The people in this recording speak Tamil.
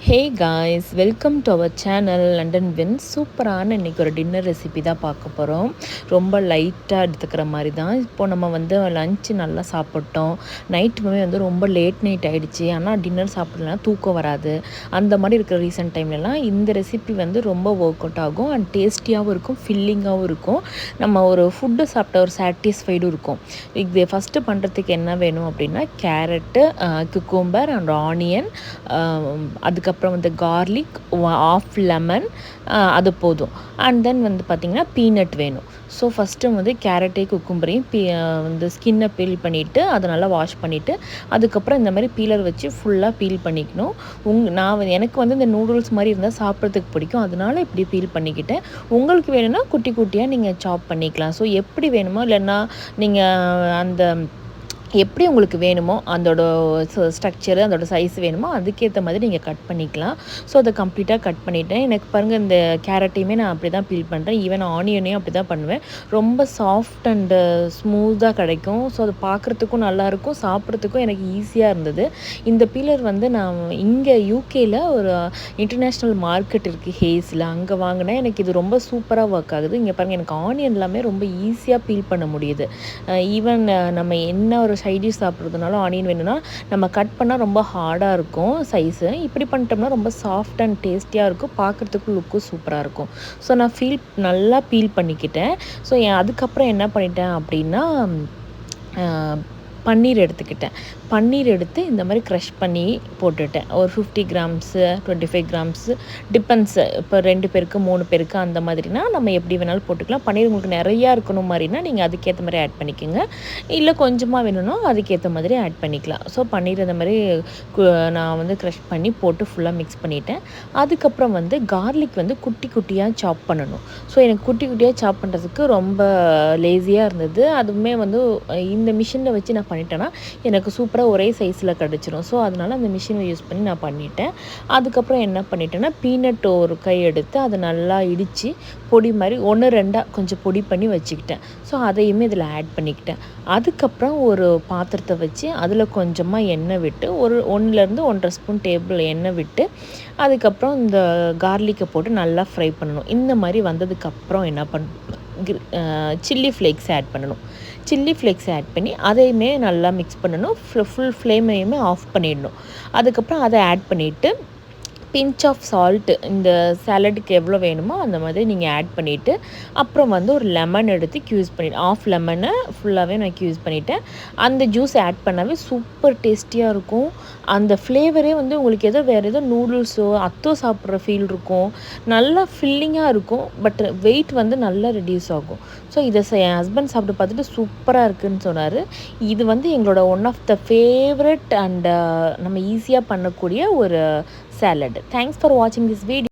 Hey guys, welcome to our channel London வின். சூப்பரான இன்றைக்கி ஒரு டின்னர் ரெசிபி தான் பார்க்க போகிறோம். ரொம்ப லைட்டாக எடுத்துக்கிற மாதிரி தான். இப்போது நம்ம வந்து லஞ்சு நல்லா சாப்பிட்டோம், நைட்டுமே வந்து ரொம்ப லேட் நைட் ஆகிடுச்சு, ஆனால் டின்னர் சாப்பிடலாம் தூக்கம் வராது. அந்த மாதிரி இருக்கிற ரீசெண்ட் டைம்லலாம் இந்த ரெசிபி வந்து ரொம்ப ஒர்க் அவுட் ஆகும் அண்ட் டேஸ்டியாகவும் இருக்கும், ஃபில்லிங்காகவும் இருக்கும். நம்ம ஒரு ஃபுட்டு சாப்பிட்ட ஒரு சாட்டிஸ்ஃபைடும் இருக்கும். இது ஃபஸ்ட்டு பண்ணுறதுக்கு என்ன வேணும் அப்படின்னா, கேரட்டு, குக்கும்பர் அண்ட் ஆனியன், அதுக்கப்புறம் வந்து கார்லிக், ஆஃப் லெமன், அது போதும். அண்ட் தென் வந்து பார்த்திங்கன்னா பீனட் வேணும். ஸோ ஃபஸ்ட்டு வந்து கேரட்டையும் குக்கும்பரையும் வந்து ஸ்கின்னை பீல் பண்ணிவிட்டு அதை நல்லா வாஷ் பண்ணிவிட்டு அதுக்கப்புறம் இந்த மாதிரி பீலர் வச்சு ஃபுல்லாக பீல் பண்ணிக்கணும். நான் எனக்கு வந்து இந்த நூடுல்ஸ் மாதிரி இருந்தால் சாப்பிட்றதுக்கு பிடிக்கும், அதனால இப்படி பீல் பண்ணிக்கிட்டேன். உங்களுக்கு வேணும்னா குட்டி குட்டியாக நீங்கள் சாப் பண்ணிக்கலாம். ஸோ எப்படி வேணுமோ, இல்லைன்னா நீங்கள் அந்த எப்படி உங்களுக்கு வேணுமோ அதோட ஸ்ட்ரக்சரு, அதோட சைஸ் வேணுமோ அதுக்கேற்ற மாதிரி நீங்கள் கட் பண்ணிக்கலாம். ஸோ அதை கம்ப்ளீட்டாக கட் பண்ணிவிட்டேன். எனக்கு பாருங்கள், இந்த கேரட்டையுமே நான் அப்படி தான் பீல் பண்ணுறேன். ஈவன் ஆனியனையும் அப்படி தான் பண்ணுவேன். ரொம்ப சாஃப்ட் அண்டு ஸ்மூத்தாக கிடைக்கும். ஸோ அது பார்க்குறதுக்கும் நல்லாயிருக்கும், சாப்பிட்றதுக்கும் எனக்கு ஈஸியாக இருந்தது. இந்த பீலர் வந்து நான் இங்கே யூகேயில் ஒரு இன்டர்நேஷ்னல் மார்க்கெட் இருக்குது ஹேஸில், அங்கே வாங்கினேன். எனக்கு இது ரொம்ப சூப்பராக ஒர்க் ஆகுது. இங்கே பாருங்கள், எனக்கு ஆனியன் எல்லாமே ரொம்ப ஈஸியாக பீல் பண்ண முடியுது. ஈவன் நம்ம என்ன ஒரு சைடிஷ் சாப்பிட்றதுனால ஆனியன் வேணும்னா நம்ம கட் பண்ணால் ரொம்ப ஹார்டாக இருக்கும் சைஸு. இப்படி பண்ணிட்டோம்னா ரொம்ப சாஃப்ட் அண்ட் டேஸ்டியாக இருக்கும், பார்க்குறதுக்கு லுக்கும் சூப்பராக இருக்கும். ஸோ நான் நல்லா பீல் பண்ணிக்கிட்டேன். ஸோ அதுக்கப்புறம் என்ன பண்ணிட்டேன் அப்படின்னா, பன்னீர் எடுத்துக்கிட்டேன். பன்னீர் எடுத்து இந்த மாதிரி க்ரஷ் பண்ணி போட்டுட்டேன். ஒரு 50 கிராம்ஸு, 25 கிராம்ஸு, டிபெண்ட்ஸு. இப்போ 2 பேருக்கு 3 பேருக்கு அந்த மாதிரினா நம்ம எப்படி வேணாலும் போட்டுக்கலாம். பன்னீர் உங்களுக்கு நிறையா இருக்கணும் மாதிரினா நீங்கள் அதுக்கேற்ற மாதிரி ஆட் பண்ணிக்கோங்க, இல்லை கொஞ்சமாக வேணும்னா அதுக்கேற்ற மாதிரி ஆட் பண்ணிக்கலாம். ஸோ பன்னீர் இந்த மாதிரி நான் வந்து க்ரஷ் பண்ணி போட்டு ஃபுல்லாக மிக்ஸ் பண்ணிவிட்டேன். அதுக்கப்புறம் வந்து கார்லிக் வந்து குட்டி குட்டியாக சாப் பண்ணணும். ஸோ எனக்கு குட்டி குட்டியாக சாப் பண்ணுறதுக்கு ரொம்ப லேசியாக இருந்தது. அதுவுமே வந்து இந்த மிஷினில் வச்சு நான் பண்ணிட்டேன்னா எனக்கு சூப்பராக ஒரே சைஸில் கிடச்சிரும். ஸோ அதனால் அந்த மிஷினை யூஸ் பண்ணி நான் பண்ணிட்டேன். அதுக்கப்புறம் என்ன பண்ணிட்டேன்னா, பீனட் ஒரு கை எடுத்து அதை நல்லா இடித்து பொடி மாதிரி 1-2 கொஞ்சம் பொடி பண்ணி வச்சுக்கிட்டேன். ஸோ அதையுமே இதில் ஆட் பண்ணிக்கிட்டேன். அதுக்கப்புறம் ஒரு பாத்திரத்தை வச்சு அதில் கொஞ்சமாக எண்ணெய் விட்டு 1-1.5 ஸ்பூன் டேபிள் எண்ணெய் விட்டு அதுக்கப்புறம் இந்த கார்லிக்கை போட்டு நல்லா ஃப்ரை பண்ணணும். இந்த மாதிரி வந்ததுக்கப்புறம் என்ன சில்லி ஃப்ளேக்ஸ் ஆட் பண்ணணும். சில்லி ஃப்ளேக்ஸ் ஆட் பண்ணி அதையுமே நல்லா மிக்ஸ் பண்ணணும். ஃபுல் ஃப்ளேமையுமே ஆஃப் பண்ணிடணும். அதுக்கப்புறம் அதை ஆட் பண்ணிவிட்டு பிஞ்ச் ஆஃப் சால்ட்டு இந்த சாலடுக்கு எவ்வளோ வேணுமோ அந்த மாதிரி நீங்கள் ஆட் பண்ணிவிட்டு அப்புறம் வந்து ஒரு லெமன் எடுத்து க்யூஸ் பண்ணிவிட்டு, ஆஃப் லெமனை ஃபுல்லாகவே நான் க்யூஸ் பண்ணிவிட்டேன். அந்த ஜூஸ் ஆட் பண்ணாவே சூப்பர் டேஸ்டியாக இருக்கும். அந்த ஃப்ளேவரே வந்து உங்களுக்கு வேறு ஏதோ நூடுல்ஸோ அத்தோ சாப்பிட்ற ஃபீல் இருக்கும். நல்லா ஃபில்லிங்காக இருக்கும். பட் வெயிட் வந்து நல்லா ரெடியூஸ் ஆகும். ஸோ இதை என் ஹஸ்பண்ட் சாப்பிட்டு பார்த்துட்டு சூப்பராக இருக்குதுன்னு சொன்னார். இது வந்து எங்களோட one of the favourite and நம்ம ஈஸியாக பண்ணக்கூடிய ஒரு salad. Thanks for watching this video.